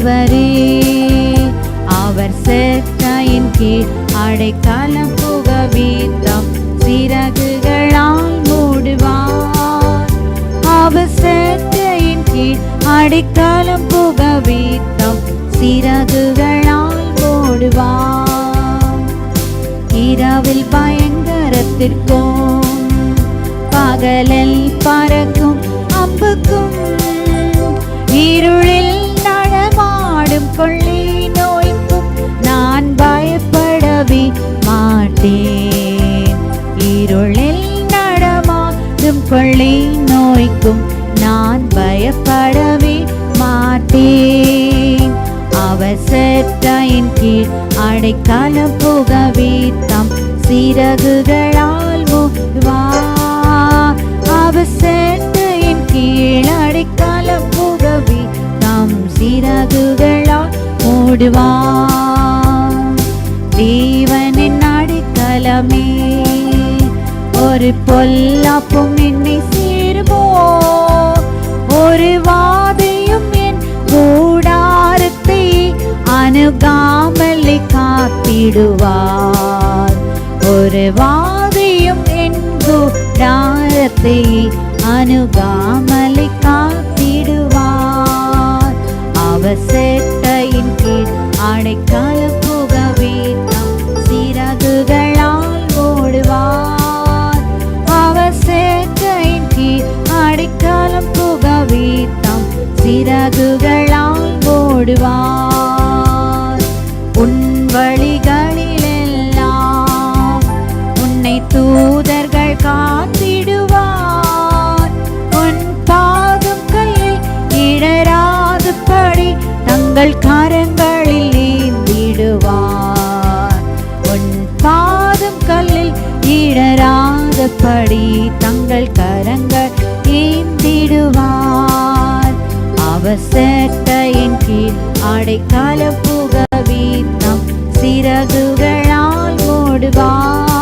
அவரே. அவர் செட்டையின் கீழ் அடைக்கலம் புகவித்தாம் சிறகுகளால் மூடுவார். அவர் செட்டையின் கீழ் அடைக்கலம் புகவித்தாம் சிறகுகளால் மூடுவார். இரவில் பயங்கரத்திற்கும் பகலில் பறக்கும் அம்புக்கும் இருளில் நடமாடும் கொள்ளை நோய்க்கும் நான் பயப்படவே மாட்டேன். இருளில் நடமாடும் கொள்ளை நோய்க்கும் நான் பயப்படவே மாட்டேன். அவர் செட்டையின் கீழ் அடைக்கலம் புகவித்தாம் சிறகுகளால் மூடுவார். அவர் செட்டையின் கீழ் அடைக்கலம் புகவித்தாம் சிறகுகளால் மூடுவார். தேவனின் அடைக்கலமே, ஒரு பொல்லாப்பும் என்னை சேருமோ? ஒரு வாதையும் என் கூடாரத்தை அணுகாமலை காத்திடுவார். ஒரு வாதையும் என் கூடாரத்தை அணுகாமலை காத்திடுவார். அவர் செட்டையின் கீழ் அடைக்கலம் புகவித்தாம் சிறகுகளால் மூடுவார். அவர் செட்டையின் கீழ் அடைக்கலம் புகவித்தாம் சிறகுகளால் மூடுவார். உன் வழிகளிலெல்லாம் உன்னை தூதர்கள் காத்திடுவார். உன் பாதம் கையில் இடராதபடி தங்கள் கரங்களில் ஏந்திடுவார். உன் பாதம் கல்லில் இடராதபடி தங்கள் கரங்கள் ஏந்திடுவார். அவர் செட்டையின் கீழ் அடைக்கலம் புகவித்தாம் சிறகுகளால் மூடுவார்.